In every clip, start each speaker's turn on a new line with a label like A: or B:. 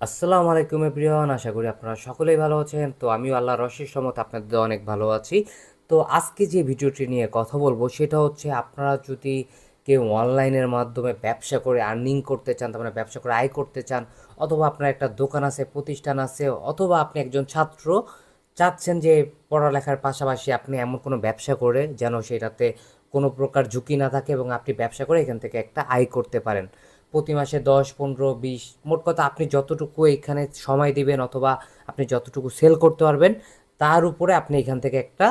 A: আসসালামু আলাইকুম এভরিওয়ান, আশা করি আপনারা সকলেই ভালো আছেন। তো আমিও আল্লাহর অশেষ রহমতে আপনাদের অনেক ভালো আছি। তো আজকে যে ভিডিওটি নিয়ে কথা বলবো সেটা হচ্ছে, আপনারা যদি কেউ অনলাইনের মাধ্যমে ব্যবসা করে আর্নিং করতে চান, তার মানে ব্যবসা করে আয় করতে চান, অথবা আপনার একটা দোকান আছে, প্রতিষ্ঠান আছে, অথবা আপনি একজন ছাত্র চাচ্ছেন যে পড়ালেখার পাশাপাশি আপনি এমন কোনো ব্যবসা করে যেন সেটাতে কোনো প্রকার ঝুঁকি না থাকে এবং আপনি ব্যবসা করে এখান থেকে একটা আয় করতে পারেন। প্রতি মাসে 10, 15, 20, মোট কথা আপনি যতটুকু এখানে সময় দিবেন অথবা আপনি যতটুকু সেল করতে পারবেন তার উপরে আপনি এখান থেকে একটা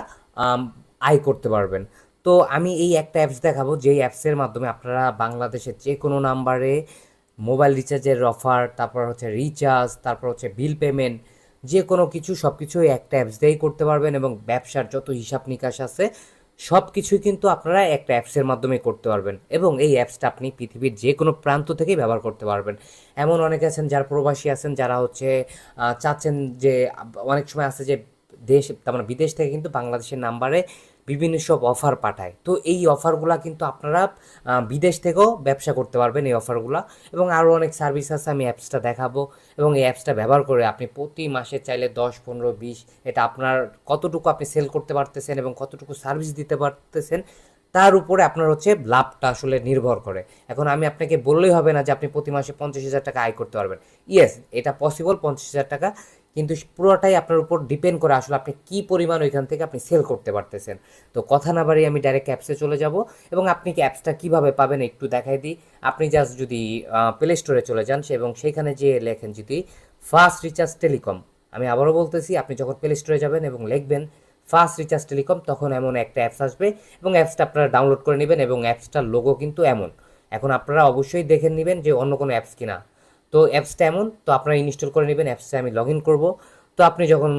A: আম, আয় করতে পারবেন। তো আমি এই একটা অ্যাপস দেখাবো, যেই অ্যাপসের মাধ্যমে আপনারা বাংলাদেশের যে কোনো নাম্বারে মোবাইল রিচার্জের অফার, তারপর হচ্ছে রিচার্জ, তারপর হচ্ছে বিল পেমেন্ট, যে কোনো কিছু সব কিছু একটা অ্যাপস দিয়েই করতে পারবেন এবং ব্যবসার যত হিসাব নিকাশ আছে সব কিছুই কিন্তু আপনারা একটা অ্যাপসের মাধ্যমে করতে পারবেন এবং এই অ্যাপসটা আপনি পৃথিবীর যে কোনো প্রান্ত থেকেই ব্যবহার করতে পারবেন। এমন অনেকে আছেন যারা প্রবাসী আছেন, যারা হচ্ছে চাচ্ছেন যে অনেক সময় আছে যে দেশ, তার মানে বিদেশ থেকে কিন্তু বাংলাদেশের নাম্বারে বিভিন্ন সব অফার পাঠায়। তো এই অফারগুলা কিন্তু আপনারা বিদেশ থেকেও ব্যবসা করতে পারবেন এই অফারগুলা। এবং আরও অনেক সার্ভিস আছে, আমি অ্যাপসটা দেখাবো। এবং এই অ্যাপসটা ব্যবহার করে আপনি প্রতি মাসে চাইলে 10, 15, 20, এটা আপনার কতটুকু আপনি সেল করতে পারতেছেন এবং কতটুকু সার্ভিস দিতে পারতেছেন তার উপরে আপনার হচ্ছে লাভটা আসলে নির্ভর করে। এখন আমি আপনাকে বললেই হবে না যে আপনি প্রতি মাসে 50,000 টাকা আয় করতে পারবেন। ইয়েস, এটা পসিবল 50,000 টাকা, কিন্তু পুরোটাই আপনার উপর ডিপেন্ড করে আসলে আপনি কী পরিমাণ ওইখান থেকে আপনি সেল করতে পারতেছেন। তো কথা না বাড়িয়ে আমি ডাইরেক্ট অ্যাপসে চলে যাব এবং আপনি কি অ্যাপসটা কীভাবে পাবেন একটু দেখাই দিই। আপনি জাস্ট যদি প্লে স্টোরে চলে যান এবং সেখানে যে লেখেন যদি ফাস্ট রিচার্জ টেলিকম, আমি আবারও বলতেছি, আপনি যখন প্লে স্টোরে যাবেন এবং লিখবেন ফাস্ট রিচার্জ টেলিকম, তখন এমন একটা অ্যাপস আসবে এবং অ্যাপসটা আপনারা ডাউনলোড করে নেবেন এবং অ্যাপসটার লোগো কিন্তু এমন। এখন আপনারা অবশ্যই দেখে নেবেন যে অন্য কোনো অ্যাপস কিনা। তো অ্যাপসটা এমন, তো আপনারা ইনস্টল করে নেবেন। অ্যাপসে আমি লগ ইন করবো। তো আপনি যখন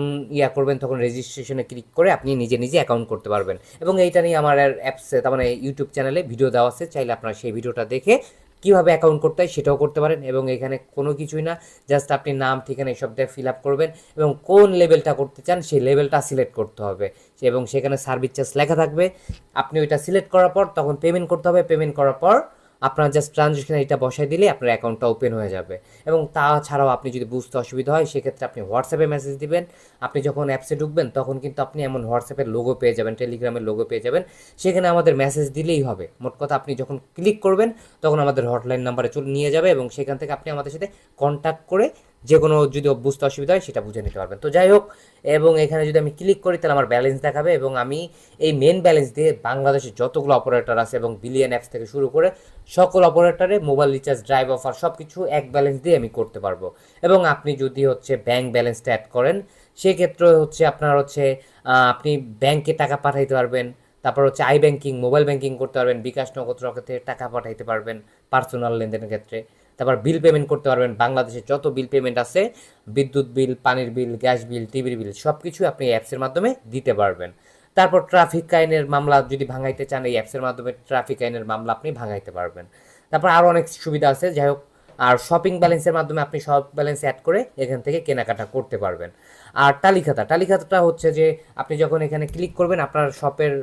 A: করবেন তখন রেজিস্ট্রেশনে ক্লিক করে আপনি নিজে নিজে অ্যাকাউন্ট করতে পারবেন। এবং এইটা নিয়ে আমার অ্যাপসে, তার মানে ইউটিউব চ্যানেলে ভিডিও দেওয়া আছে, চাইলে আপনারা সেই ভিডিওটা দেখে কীভাবে অ্যাকাউন্ট করতে হয় সেটাও করতে পারেন। এবং এখানে কোনো কিছুই না, জাস্ট আপনি নাম, ঠিকানা এসব দিয়ে ফিল আপ করবেন এবং কোন লেভেলটা করতে চান সেই লেভেলটা সিলেক্ট করতে হবে এবং সেখানে সার্ভিস চার্জ লেখা থাকবে। আপনি ওইটা সিলেক্ট করার পর তখন পেমেন্ট করতে হবে। পেমেন্ট করার পর আপনার জাস্ট ট্রানজ্যাকশন এটা বসাই দিলে আপনার অ্যাকাউন্টটা ওপেন হয়ে যাবে। এবং তাছাড়াও আপনি যদি বুঝতে অসুবিধা হয় সেক্ষেত্রে আপনি হোয়াটসঅ্যাপে মেসেজ দিবেন। আপনি যখন অ্যাপসে ঢুকবেন তখন কিন্তু আপনি এমন হোয়াটসঅ্যাপের লোগো পেয়ে যাবেন, টেলিগ্রামের লোগো পেয়ে যাবেন, সেখানে আমাদের মেসেজ দিলেই হবে। মোট কথা আপনি যখন ক্লিক করবেন তখন আমাদের হটলাইন নাম্বারে চলে নিয়ে যাবে এবং সেখান থেকে আপনি আমাদের সাথে কন্ট্যাক্ট করে যে কোনো যদি বুঝতে অসুবিধা হয় সেটা বুঝে নিতে পারবেন। তো যাই হোক, এবং এখানে যদি আমি ক্লিক করি তাহলে আমার ব্যালেন্স দেখাবে এবং আমি এই মেন ব্যালেন্স দিয়ে বাংলাদেশের যতগুলো অপারেটর আছে এবং বিলিয়ন অ্যাপস থেকে শুরু করে সকল অপারেটরে মোবাইল রিচার্জ, ড্রাইভ অফার সব কিছু এক ব্যালেন্স দিয়ে আমি করতে পারবো। এবং আপনি যদি হচ্ছে ব্যাংক ব্যালেন্সটা অ্যাড করেন সেক্ষেত্রে হচ্ছে আপনার হচ্ছে আপনি ব্যাংকে টাকা পাঠাইতে পারবেন। তারপর হচ্ছে আই ব্যাংকিং, মোবাইল ব্যাংকিং করতে পারবেন, বিকাশ, নগদ, রকেটে টাকা পাঠাইতে পারবেন পার্সোনাল লেনদেনের ক্ষেত্রে। তারপর বিল পেমেন্ট করতে পারবেন, বাংলাদেশের যত বিল পেমেন্ট আছে, বিদ্যুৎ বিল, পানির বিল, গ্যাস বিল, টিভির বিল, সব কিছু আপনি অ্যাপসের মাধ্যমে দিতে পারবেন। তারপর ট্রাফিক আইনের মামলা যদি ভাঙাইতে চান এই অ্যাপসের মাধ্যমে ট্রাফিক আইনের মামলা আপনি ভাঙাইতে পারবেন। তারপর আরও অনেক সুবিধা আছে, যাই হোক। আর শপিং ব্যালেন্সের মাধ্যমে আপনি সব ব্যালেন্স অ্যাড করে এখান থেকে কেনাকাটা করতে পারবেন। আর তালিকাটা হচ্ছে যে আপনি যখন এখানে ক্লিক করবেন আপনার শপের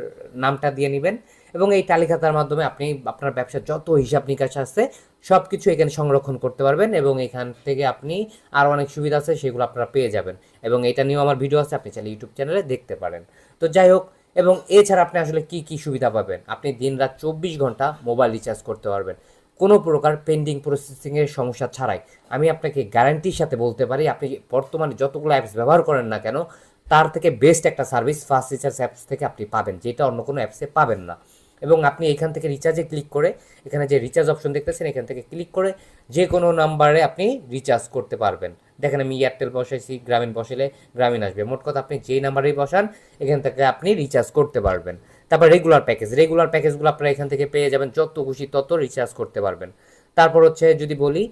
A: নামটা দিয়ে নেবেন এবং এই তালিকাটার মাধ্যমে আপনি আপনার ব্যবসার যত হিসাব নিকাশ আছে সব কিছু এখানে সংরক্ষণ করতে পারবেন এবং এখান থেকে আপনি আরও অনেক সুবিধা আছে সেগুলো আপনারা পেয়ে যাবেন। এবং এটা নিয়েও আমার ভিডিও আছে, আপনি চাইলে ইউটিউব চ্যানেলে দেখতে পারেন। তো যাই হোক, এবং এছাড়া আপনি আসলে কি কি সুবিধা পাবেন, আপনি দিন রাত 24 ঘন্টা মোবাইল রিচার্জ করতে পারবেন কোনো প্রকার পেন্ডিং প্রসেসিংয়ের সমস্যা ছাড়াই। আমি আপনাকে গ্যারান্টির সাথে বলতে পারি, আপনি বর্তমানে যতগুলো অ্যাপস ব্যবহার করেন না কেন তার থেকে বেস্ট একটা সার্ভিস ফাস্ট রিচার্জ অ্যাপস থেকে আপনি পাবেন, যেটা অন্য কোনো অ্যাপসে পাবেন না। এবং আপনি এখান থেকে রিচার্জে ক্লিক করে, এখানে যে রিচার্জ অপশন দেখতেছেন এখান থেকে ক্লিক করে যে কোনো নাম্বারে আপনি রিচার্জ করতে পারবেন। দেখেন আমি এয়ারটেল বসাইছি, গ্রামীণ বসাইলে গ্রামীণ আসবে। মোট কথা আপনি যেই নাম্বারেই বসান এখান থেকে আপনি রিচার্জ করতে পারবেন। তারপর রেগুলার প্যাকেজগুলো আপনারা এখান থেকে পেয়ে যাবেন, যত খুশি তত রিচার্জ করতে পারবেন। তারপর হচ্ছে যদি বলি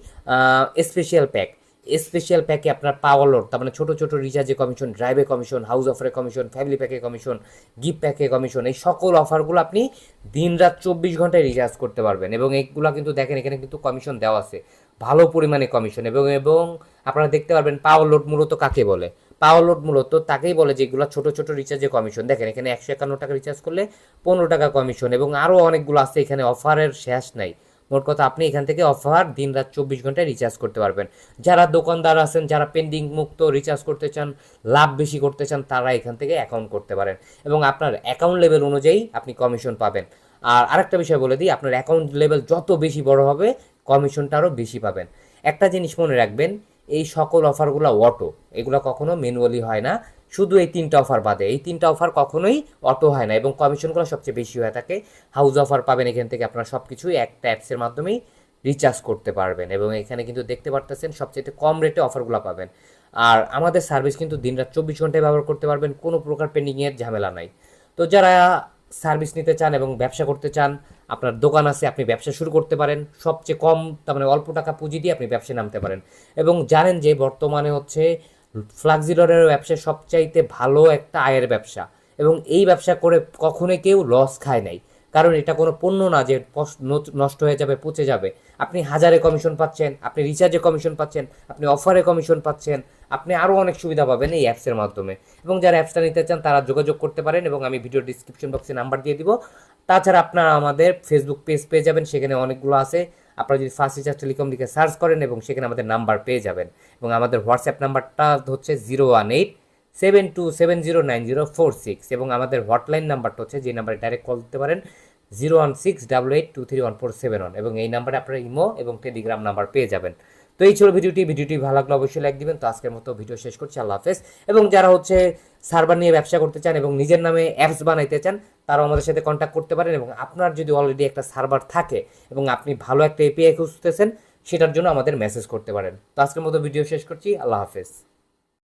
A: স্পেশাল প্যাকে আপনার পাওয়ার লোড, তার মানে ছোটো ছোটো রিচার্জে কমিশন, ড্রাইভে কমিশন, হাউস অফারে কমিশন, ফ্যামিলি প্যাকে কমিশন, গিফট প্যাকে কমিশন, এই সকল অফারগুলো আপনি দিন রাত 24 ঘন্টায় রিচার্জ করতে পারবেন। এবং এইগুলো কিন্তু দেখেন এখানে কিন্তু কমিশন দেওয়া আছে, ভালো পরিমাণে কমিশন। এবং এবং আপনারা দেখতে পারবেন পাওয়ার লোড মূলত কাকে বলে। পাওয়ার লোড মূলত তাকেই বলে যেগুলো ছোটো ছোটো রিচার্জে কমিশন। দেখেন এখানে 151 টাকা রিচার্জ করলে 15 টাকা কমিশন এবং আরও অনেকগুলো আছে, এখানে অফারের শেষ নাই। মোট কথা আপনি এখান থেকে অফার দিন রাত 24 ঘন্টায় রিচার্জ করতে পারবেন। যারা দোকানদার আছেন, যারা পেন্ডিং মুক্ত রিচার্জ করতে চান, লাভ বেশি করতে চান, তারা এখান থেকে অ্যাকাউন্ট করতে পারেন এবং আপনার অ্যাকাউন্ট লেভেল অনুযায়ী আপনি কমিশন পাবেন। আর আরেকটা বিষয় বলে দিই, আপনার অ্যাকাউন্ট লেভেল যত বেশি বড় হবে কমিশনটা আরও বেশি পাবেন। একটা জিনিস মনে রাখবেন, এই সকল অফারগুলো অটো, এগুলো কখনো ম্যানুয়ালি হয় না, শুধু এই 3টা অফার বাদে। এই 3টা অফার কখনোই অটো হয় না এবং কমিশনগুলো সবচেয়ে বেশি হয়ে থাকে। হাউস অফার পাবেন এখান থেকে, আপনারা সব কিছুই একটা অ্যাপসের মাধ্যমেই রিচার্জ করতে পারবেন এবং এখানে কিন্তু দেখতে পারতেছেন সবচেয়ে কম রেটে অফারগুলো পাবেন। আর আমাদের সার্ভিস কিন্তু দিনরাত 24 ঘন্টায় ব্যবহার করতে পারবেন, কোনো প্রকার পেন্ডিংয়ের ঝামেলা নাই। তো যারা সার্ভিস নিতে চান এবং ব্যবসা করতে চান, আপনার দোকান আছে, আপনি ব্যবসা শুরু করতে পারেন সবচেয়ে কম, তার মানে অল্প টাকা পুঁজি দিয়ে আপনি ব্যবসায় নামতে পারেন। এবং জানেন যে বর্তমানে হচ্ছে ফ্লাক্সিলোডের ব্যবসা সবচাইতে ভালো একটা আয়ের ব্যবসা এবং এই ব্যবসা করে কখনোই কেউ লস খায় নাই, কারণ এটা কোনো পণ্য না যে নষ্ট হয়ে যাবে, পচে যাবে। আপনি হাজারে কমিশন পাচ্ছেন, আপনি রিচার্জে কমিশন পাচ্ছেন, আপনি অফারে কমিশন পাচ্ছেন, আপনি আরও অনেক সুবিধা পাবেন এই অ্যাপসের মাধ্যমে। এবং যারা অ্যাপসটা নিতে চান তারা যোগাযোগ করতে পারেন এবং আমি ভিডিও ডিসক্রিপশন বক্সে নাম্বার দিয়ে দিব। তাছাড়া আপনারা আমাদের ফেসবুক পেজ পেয়ে যাবেন, সেখানে অনেকগুলো আছে। আপনারা যদি ফার্স্ট রিচার্জ টেলিকম লিখে সার্চ করেন এবং সেখানে আমাদের নাম্বার পেয়ে যাবেন। এবং আমাদের হোয়াটসঅ্যাপ নাম্বারটা হচ্ছে 01872709046 এবং আমাদের হটলাইন নাম্বারটা হচ্ছে যে নাম্বারে ডাইরেক্ট কল দিতে পারেন 01688231471 এবং এই নাম্বারে আপনারা ইমো এবং টেলিগ্রাম নাম্বার পেয়ে যাবেন। তো এই ছিল ভিডিওটি ভালো লাগলে অবশ্যই লাইক দিবেন। তো আজকের মতো ভিডিও শেষ করছি, আল্লাহ হাফেজ। এবং যারা হচ্ছে সার্ভার নিয়ে ব্যবসা করতে চান এবং নিজের নামে অ্যাপস বানাইতে চান, তারাও আমাদের সাথে কন্ট্যাক্ট করতে পারেন এবং আপনার যদি অলরেডি একটা সার্ভার থাকে এবং আপনি ভালো একটা এপিআই খুঁজতেছেন, সেটার জন্য আমাদের মেসেজ করতে পারেন। তো আজকের মতো ভিডিও শেষ করছি, আল্লাহ হাফেজ।